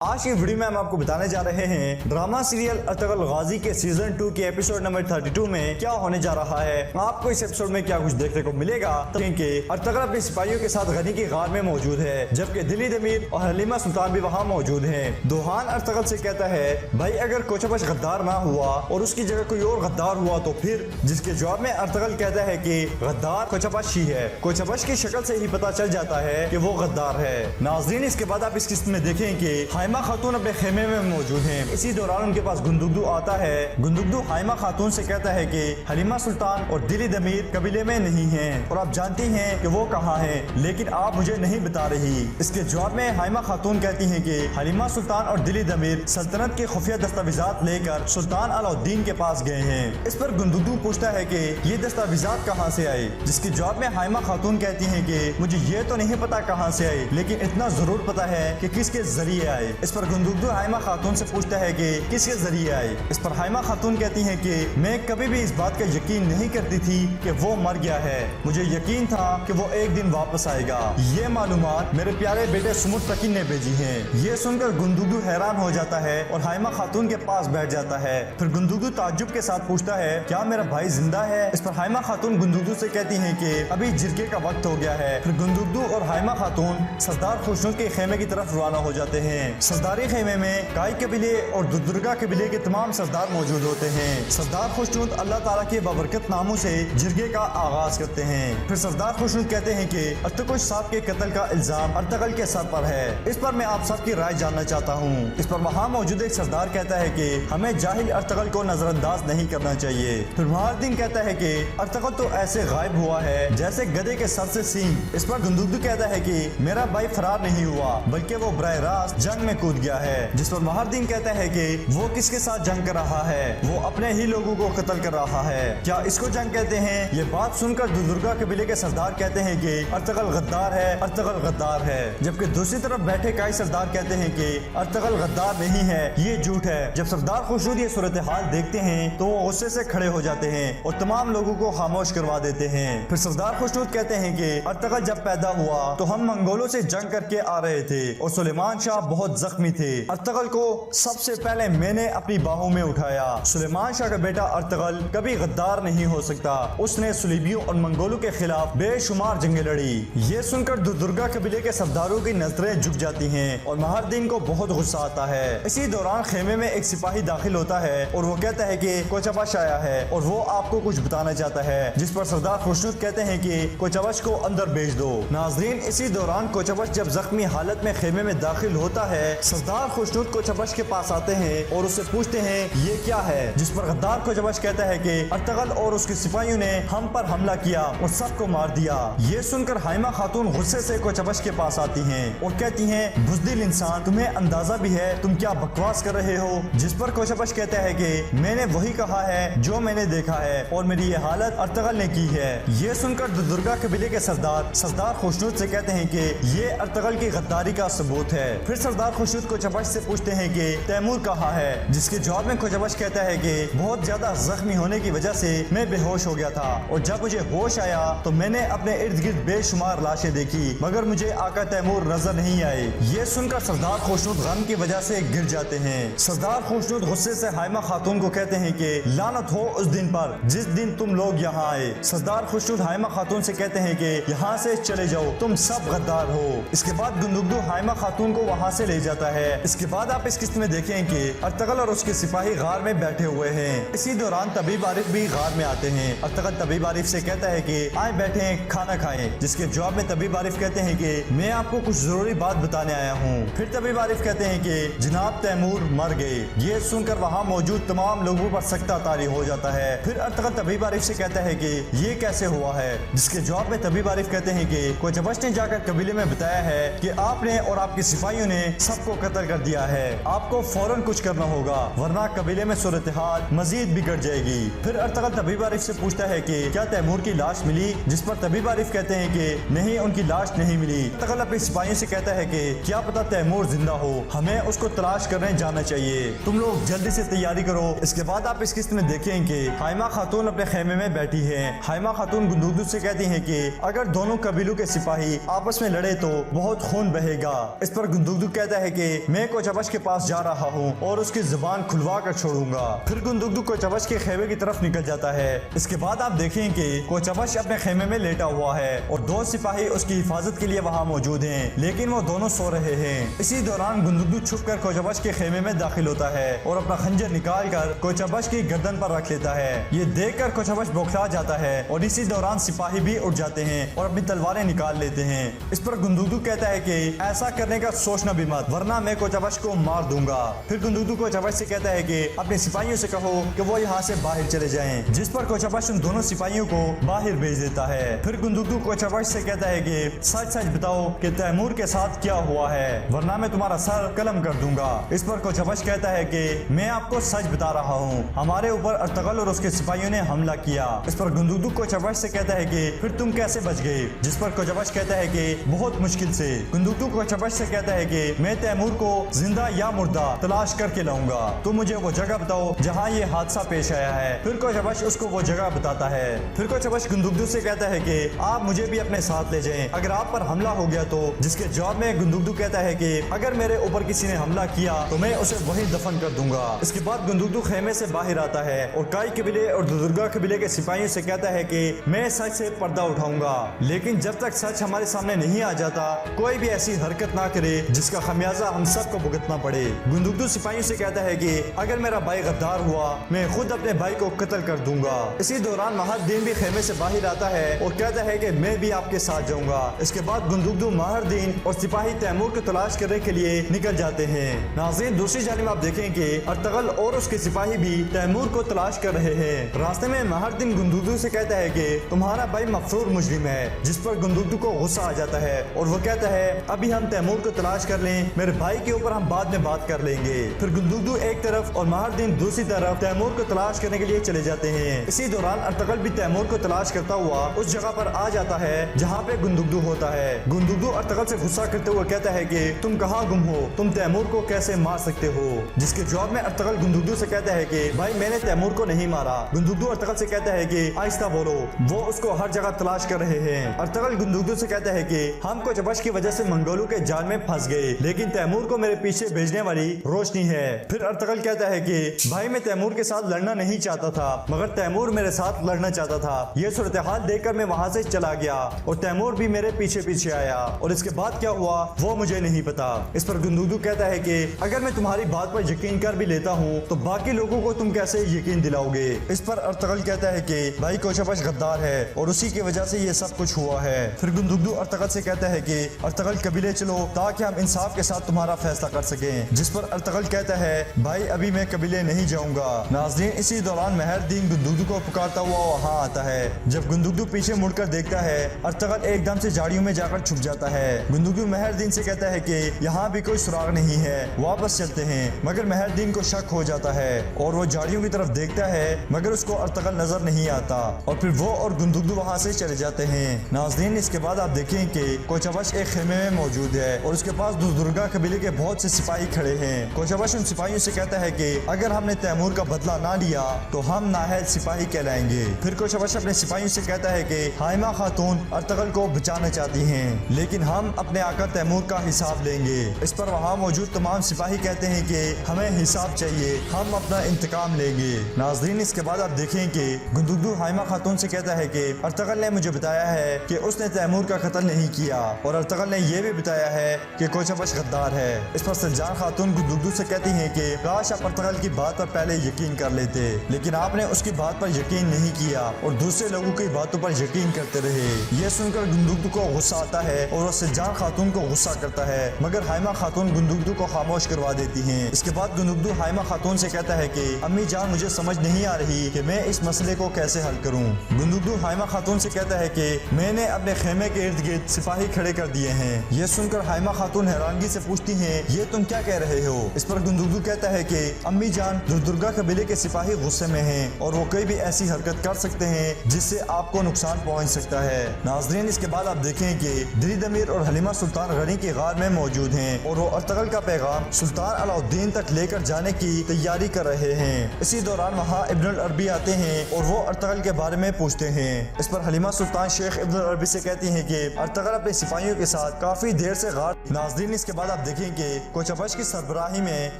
آج کی ویڈیو میں ہم آپ کو بتانے جا رہے ہیں ڈرامہ سیریل ارطغرل غازی کے سیزن 2 کے ایپیسوڈ نمبر 32 میں کیا ہونے جا رہا ہے۔ آپ کو اس ایپیسوڈ میں کیا کچھ دیکھنے کو ملے گا، کیونکہ ارطغرل اپنے سپاہیوں کے ساتھ غنی کی غار میں موجود ہے، جبکہ دلی دمیر اور حلیمہ سلطان بھی وہاں موجود ہیں۔ دوحان ارطغرل سے کہتا ہے بھائی اگر کوچبش غدار نہ ہوا اور اس کی جگہ کوئی اور غدار ہوا تو پھر، جس کے جواب میں ارطغرل کہتا ہے کہ غدار کوچبش ہی ہے، کوچبش کی شکل سے ہی پتا چل جاتا ہے کہ وہ غدار ہے۔ ناظرین اس کے بعد آپ اس قسط میں دیکھیں کہ حائمہ خاتون اپنے خیمے میں موجود ہیں۔ اسی دوران ان کے پاس گندگدو آتا ہے۔ گندگدو حائمہ خاتون سے کہتا ہے کہ حلیمہ سلطان اور دلی دمیر قبیلے میں نہیں ہیں اور آپ جانتی ہیں کہ وہ کہاں ہیں، لیکن آپ مجھے نہیں بتا رہی۔ اس کے جواب میں حائمہ خاتون کہتی ہیں کہ حلیمہ سلطان اور دلی دمیر سلطنت کے خفیہ دستاویزات لے کر سلطان علاء الدین کے پاس گئے ہیں۔ اس پر گندگدو پوچھتا ہے کہ یہ دستاویزات کہاں سے آئے، جس کے جواب میں حائمہ خاتون کہتی ہیں کہ مجھے یہ تو نہیں پتا کہاں سے آئے، لیکن اتنا ضرور پتا ہے کہ کس کے ذریعے آئے۔ اس پر گندگدو حائمہ خاتون سے پوچھتا ہے کہ کس کے ذریعے آئے۔ اس پر حائمہ خاتون کہتی ہیں کہ میں کبھی بھی اس بات کا یقین نہیں کرتی تھی کہ وہ مر گیا ہے، مجھے یقین تھا کہ وہ ایک دن واپس آئے گا۔ یہ معلومات میرے پیارے بیٹے سمر تقی نے بھیجی ہیں۔ یہ سن کر گندگدو حیران ہو جاتا ہے اور حائمہ خاتون کے پاس بیٹھ جاتا ہے۔ پھر گندگدو تعجب کے ساتھ پوچھتا ہے کیا میرا بھائی زندہ ہے؟ اس پر حائمہ خاتون گندگدو سے کہتی ہیں کہ ابھی جرگے کا وقت ہو گیا ہے۔ پھر گندگدو اور حائمہ خاتون سردار خوشنود کے خیمے کی طرف روانہ ہو جاتے ہیں۔ سرداری خیمے میں کائی قبیلے اور ددرگا قبیلے کے تمام سردار موجود ہوتے ہیں۔ سردار خوشنود اللہ تعالیٰ کے بابرکت ناموں سے جرگے کا آغاز کرتے ہیں۔ پھر سردار خوشنود کہتے ہیں کہ ارتکش صاحب کے قتل کا الزام ارطغرل کے سر پر ہے، اس پر میں آپ سب کی رائے جاننا چاہتا ہوں۔ اس پر وہاں موجود ایک سردار کہتا ہے کہ ہمیں جاہل ارطغرل کو نظر انداز نہیں کرنا چاہیے۔ پھر مہاردین کہتا ہے کہ ارطغرل تو ایسے غائب ہوا ہے جیسے گدھے کے سر سے سینگ۔ اس پر گندگدو کہتا ہے کہ میرا بھائی فرار نہیں ہوا بلکہ وہ براہ راست جنگ میں کود گیا ہے۔ جس پر مہاردین کہتا ہے کہ وہ کس کے ساتھ جنگ کر رہا ہے؟ وہ اپنے ہی لوگوں کو قتل کر رہا ہے۔ کیا اس کو جنگ کہتے ہیں؟ یہ بات سن کر ددرگا قبیلے کے سردار کہتے ہیں کہ ارطغرل غدار ہے، ارطغرل غدار ہے، جبکہ دوسری طرف بیٹھے کائی سردار کہتے ہیں کہ ارطغرل غدار نہیں ہے، یہ جھوٹ ہے۔ جب سردار خوشنود یہ صورتحال دیکھتے ہیں تو وہ غصے سے کھڑے ہو جاتے ہیں اور تمام لوگوں کو خاموش کروا دیتے ہیں۔ پھر سردار خوشنود کہتے ہیں کہ ارطغرل جب پیدا ہوا تو ہم منگولوں سے جنگ کر کے آ رہے تھے اور سلیمان شاہ بہت زخمی تھے۔ ارطغرل کو سب سے پہلے میں نے اپنی باہوں میں اٹھایا۔ سلیمان شاہ کا بیٹا ارطغرل کبھی غدار نہیں ہو سکتا، اس نے صلیبیوں اور منگولوں کے خلاف بے شمار جنگیں لڑی۔ یہ سن کر ددرگا قبیلے کے سرداروں کی نظریں جھک جاتی ہیں اور مہاردین کو بہت غصہ آتا ہے۔ اسی دوران خیمے میں ایک سپاہی داخل ہوتا ہے اور وہ کہتا ہے کہ کوچبش آیا ہے اور وہ آپ کو کچھ بتانا چاہتا ہے، جس پر سردار خوشنود کہتے ہیں کہ کوچبش کو اندر بھیج دو۔ ناظرین اسی دوران کوچبش جب زخمی حالت میں خیمے میں داخل ہوتا ہے، سردار خوشنود کوچبش کے پاس آتے ہیں اور اس سے پوچھتے ہیں یہ کیا ہے، جس پر غدار کوچبش کہتا ہے کہ ارطغرل اور اس کے سپاہیوں نے ہم پر حملہ کیا اور سب کو مار دیا۔ یہ سن کر حائمہ خاتون غصے سے کوچبش کے پاس آتی ہیں اور کہتی ہیں بزدل انسان، تمہیں اندازہ بھی ہے تم کیا بکواس کر رہے ہو؟ جس پر کوچبش کہتا ہے کہ میں نے وہی کہا ہے جو میں نے دیکھا ہے اور میری یہ حالت ارطغرل نے کی ہے۔ یہ سن کر ددرگا قبیلے کے سردار خوشنود سے کہتے ہیں کہ یہ ارطغرل کی غداری کا ثبوت ہے۔ پھر سردار خوشنود کوچبش سے پوچھتے ہیں کہ تیمور کہاں ہے، جس کے جواب میں کوچبش کہتا ہے کہ بہت زیادہ زخمی ہونے کی وجہ سے میں بے ہوش ہو گیا تھا اور جب مجھے ہوش آیا تو میں نے اپنے ارد گرد بے شمار لاشیں دیکھی مگر مجھے آقا تیمور نظر نہیں آئے۔ یہ سن کر سردار خوشنود غم کی وجہ سے گر جاتے ہیں۔ سردار خوشنود غصے سے حائمہ خاتون کو کہتے ہیں کہ لعنت ہو اس دن پر جس دن تم لوگ یہاں آئے۔ سردار خوشنود حائمہ خاتون سے کہتے ہیں کہ یہاں سے چلے جاؤ، تم سب غدار ہو۔ اس کے بعد گندگدو حائمہ خاتون کو وہاں سے لے جاتا ہے۔ اس کے بعد آپ اس قسط میں دیکھیں کہ ارطغرل اور اس کے سپاہی غار میں بیٹھے ہوئے ہیں۔ اسی دوران طبیب عارف بھی غار میں آتے ہیں۔ ارطغرل طبیب عارف سے کہتا ہے کہ آئے بیٹھیں کھانا کھائیں، جس کے جواب میں طبیب عارف کہتے ہیں کہ میں آپ کو کچھ ضروری بات بتانے آیا ہوں۔ پھر طبیب عارف کہتے ہیں کہ جناب تیمور مر گئے۔ یہ سن کر وہاں موجود تمام لوگوں پر سکتہ طاری ہو جاتا ہے۔ پھر ارطغرل طبیب عارف سے کہتا ہے کہ یہ کیسے ہوا ہے، جس کے جواب میں طبیب عارف کہتے ہیں کہ کوچبش نے جا کر قبیلے میں بتایا ہے کہ آپ نے اور آپ کے سپاہیوں نے سب کو قتل کر دیا ہے، آپ کو فوراً کچھ کرنا ہوگا ورنہ قبیلے میں صورتحال مزید بگڑ جائے گی۔ پھر ارطغرل طبیب عارف سے پوچھتا ہے کہ کیا تیمور کی لاش ملی، جس پر طبیب عارف کہتے ہیں کہ نہیں، ان کی لاش نہیں ملی۔ ارطغرل اپنے سپاہیوں سے کہتا ہے کہ کیا پتا تیمور زندہ ہو، ہمیں اس کو تلاش کرنے جانا چاہیے، تم لوگ جلدی سے تیاری کرو۔ اس کے بعد آپ اس قسط میں دیکھیں کہ حائمہ خاتون اپنے خیمے میں بیٹھی ہے۔ حائمہ خاتون گندگدو سے کہتی ہیں کہ اگر دونوں قبیلوں کے سپاہی آپس میں لڑے تو بہت خون بہے گا۔ اس پر گندگدو کہتا ہے है कि मैं कोचबश के पास जा रहा हूँ और उसकी जुबान खुलवा कर छोड़ूंगा। फिर गुंदुगदू कोचबश के खेमे की तरफ निकल जाता है। इसके बाद आप देखें कि कोचबश अपने खेमे में लेटा हुआ है और 2 सिपाही उसकी हिफाजत के लिए वहाँ मौजूद हैं, लेकिन वो दोनों सो रहे हैं। इसी दौरान गुंदुगदू छुप कर कोचबश के खेमे में दाखिल होता है और अपना खंजर निकाल कर कोचबश की गर्दन पर रख लेता है। ये देख कर कोचबश बौखला जाता है और इसी दौरान सिपाही भी उठ जाते हैं और अपनी तलवारें निकाल लेते हैं। इस पर गुंदुगदू कहता है कि ऐसा करने का सोचना भी मत, वरना मैं कोचबश को मार दूंगा। फिर गुंदुगदू कोचबश से कहता है कि अपने सिपाहियों से कहो कि वो यहाँ से बाहर चले जाएं, जिस पर कोचबश उन दोनों सिपाहियों को बाहर भेज देता है। फिर गुंदुगदू कोचबश से कहता है कि सच सच बताओ कि तैमूर के साथ क्या हुआ है, वरना मैं तुम्हारा सर कलम कर दूंगा। इस पर कोचबश कहता है कि मैं आपको सच बता रहा हूँ, हमारे ऊपर अर्तगल और उसके सिपाहियों ने हमला किया। इस पर गुंदुगदू कोचबश से कहता है कि फिर तुम कैसे बच गए, जिस पर कोचबश कहता है कि बहुत मुश्किल से। गुंदुगदू कोचबश से कहता है कि मैं तैमूर को जिंदा या मुर्दा तलाश करके लाऊंगा, तुम मुझे वो जगह बताओ जहाँ ये हादसा पेश आया है। फिर कोचबश उसको वो जगह बताता है। फिर कोचबश गुंदुगदू से कहता है कि आप मुझे भी अपने साथ ले जाएं, अगर आप पर हमला हो गया तो। जिसके जवाब में गुंदुगदू कहता है कि अगर मेरे ऊपर किसी ने हमला किया तो मैं उसे वहीं दफन कर दूंगा। इसके बाद गुंदुगदू खेमे से बाहर आता है और काई कबीले और दुर्गा कबीले के सिपाहियों से कहता है कि मैं सच से पर्दा उठाऊंगा, लेकिन जब तक सच हमारे सामने नहीं आ जाता कोई भी ऐसी हरकत ना करे जिसका खमियाजा हम सबको भुगतना पड़े। गुंदुगदू सिपाहियों से कहता है कि अगर मेरा भाई गद्दार हुआ मैं खुद अपने भाई को कत्ल कर दूंगा। इसी दौरान महरदीन भी खेमे से बाहर आता है और कहता है कि मैं भी आपके साथ जाऊंगा। इसके बाद गुंदुगदू, महरदीन और सिपाही तैमूर को तलाश करने के लिए निकल जाते हैं। नाज़रीन, दूसरी जानिब आप देखें कि अर्तगल और उसके सिपाही भी तैमूर को तलाश कर रहे हैं। रास्ते में महरदीन गुंदुगदू से कहता है कि तुम्हारा भाई मफरूर मुजरिम है, जिस पर गुंदुगदू को गुस्सा आ जाता है और वो कहता है अभी हम तैमूर को तलाश कर लें, मेरे भाई के ऊपर हम बाद में बात कर लेंगे। फिर गुंदुगदू एक तरफ और महरदीन दूसरी तरफ तैमूर को तलाश करने के लिए चले जाते हैं। इसी दौरान अर्तगल भी तैमूर को तलाश करता हुआ उस जगह पर आ जाता है जहाँ पे गुंदुगदू होता है। गुंदुगदू अर्तगल से गुस्सा करते हुए कहता है कि तुम कहाँ गुम हो, तुम तैमूर को कैसे मार सकते हो। जिसके जवाब में अर्तगल गुंदुगदू से कहता है कि भाई मैंने तैमूर को नहीं मारा। गुंदुगदू अर्तगल से कहता है कि आहिस्ता बोलो, वो उसको हर जगह तलाश कर रहे हैं। अर्तगल गुंदुगदू से कहता है कि हम कोचबश की वजह से मंगोलों के जाल में फंस गए, लेकिन तैमूर को मेरे पीछे भेजने वाली रोशनी है। फिर अर्तगल कहता है कि भाई मैं तैमूर के साथ लड़ना नहीं चाहता था, मगर तैमूर मेरे साथ लड़ना चाहता था। ये सूरत हाल देखकर मैं वहाँ से चला गया और तैमूर भी मेरे पीछे पीछे आया, और इसके बाद क्या हुआ वो मुझे नहीं पता। इस पर गुंदुगदू कहता है कि अगर मैं तुम्हारी बात पर यकीन कर भी लेता हूँ तो बाकी लोगों को तुम कैसे यकीन दिलाओगे। इस पर अर्तगल कहता है कि भाई कोचबश गद्दार है और उसी की वजह से ये सब कुछ हुआ है। फिर गुंदुगदू अर्तगल से कहता है कि अर्तगल कबीले चलो ताकि हम इंसाफ के साथ तुम्हारा फैसला कर सकें। जिस पर अर्तगल कहता है भाई अभी मैं कबीले नहीं जाऊंगा। नाज़रीन, इसी दौरान महरदीन गुंदुगदू को पुकारता हुआ वहाँ आता है। जब गुंदुगदू पीछे मुड़कर देखता है अर्तगल एकदम से झाड़ियों में जाकर छुप जाता है। गुंदुगदू महरदीन से कहता है कि यहाँ भी कोई सुराग नहीं है, वापस चलते हैं। मगर महरदीन को शक हो जाता है और वो झाड़ियों की तरफ देखता है, मगर उसको अर्तगल नजर नहीं आता और फिर वो और गुंदुगदू वहाँ से चले जाते हैं। नाज़रीन, इसके बाद आप देखें कि कोचबश एक खेमे में मौजूद है और उसके पास दुर्गा कबीले के बहुत से सिपाही खड़े हैं। कोचबश उन सिपाहियों से कहता है कि अगर हमने तैमूर का बदला ना लिया तो हम नाहल सिपाही कहलाएंगे। फिर कोचबश अपने सिपाहियों से कहता है कि हाइमा खातून अर्तगल को बचाना चाहती हैं, लेकिन हम अपने आका तैमूर का हिसाब लेंगे। इस पर वहाँ मौजूद तमाम सिपाही कहते हैं कि हमें हिसाब चाहिए, हम अपना इंतकाम लेंगे। नाज़रीन, इसके बाद आप देखें कि गुंदुगदू हाइमा खातून से कहता है कि अर्तगल ने मुझे बताया है कि उसने तैमूर का कत्ल नहीं किया, और अर्तगल ने यह भी बताया है कि कोचबश गद्दार है। इस पर सलजान खातून गुंदुगदू से कहती हैं कि काश आप अर्तगल की बात पर पहले यकीन कर लेते, लेकिन आपने उसकी बात पर यकीन नहीं किया और दूसरे लोगों की बातों पर यकीन करते रहे। यह सुनकर गुंदुगदू को गुस्सा आता है और वो सलजान खातून को गुस्सा करता है, मगर हाइमा खातून गुंदुगदू को खामोश करवा देती हैं। इसके बाद गुंदुगदू हाइमा खातून से कहता है कि अम्मी जान, मुझे समझ नहीं आ रही कि मैं इस मसले को कैसे हल करूं। गुंदुगदू हाइमा खातून से कहता है कि मैंने अपने खेमे के इर्द गिर्द सिपाही खड़े कर दिए हैं। यह सुनकर हाइमा खातून हैरानगी से पूछती हैं, ये तुम क्या कह रहे हो। इस पर गुंदुगदू कहता है कि अम्मी जान, दुर्गा कबीले के सिपाही गुस्से में हैं और वो कोई भी ऐसी हरकत कर सकते हैं जिससे आपको नुकसान पहुंच सकता है। नाज़रीन, इसके बाद आप देखें कि दिलीद अमीर और हलीमा सुल्तान गनी के गार में मौजूद हैं और वो अर्तगल का पैगाम सुल्तान अलाउद्दीन तक लेकर जाने की तैयारी कर रहे हैं। इसी दौरान वहाँ इब्न अल अरबी आते हैं और वो अर्तगल के बारे में पूछते हैं। इस पर हलीमा सुल्तान शेख इब्न अल अरबी से कहती हैं कि अर्तगल अपने सिपाहियों के साथ काफी देर से गार। नाज़रीन, इसके बाद आप आप देखें कि कोचबश की सरबराही में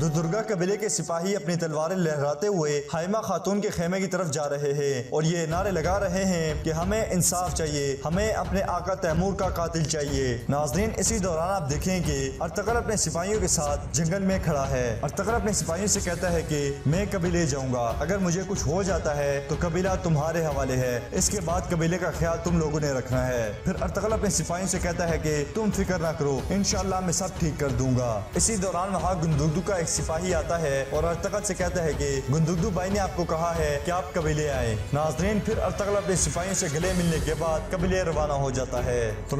दुर्गा कबीले के सिपाही अपनी तलवारें लहराते हुए हाइमा खातून के खेमे की तरफ जा रहे हैं और ये नारे लगा रहे हैं कि हमें इंसाफ चाहिए, हमें अपने आका तैमूर का कातिल चाहिए। नाजरीन, इसी दौरान आप देखें कि अर्तगल अपने सिपाहियों के साथ जंगल में खड़ा है। अर्तगल अपने सिपाहियों से कहता है कि मैं कबीले जाऊंगा, अगर मुझे कुछ हो जाता है तो कबीला तुम्हारे हवाले है, इसके बाद कबीले का ख्याल तुम लोगों ने रखना है। फिर अर्तगल अपने सिपाहियों से कहता है कि तुम फिक्र ना करो, इंशाअल्लाह मैं सब ठीक कर दूंगा। इसी दौरान वहाँ गुंदुगदू का एक सिपाही आता है और अर्तगल से कहता है कि गुंदुगदू भाई ने आपको कहा है कि आप कबीले आए। नाजरीन, फिर अर्तगल अपने सिपाहियों से गले मिलने के बाद कबीले रवाना हो जाता है। तो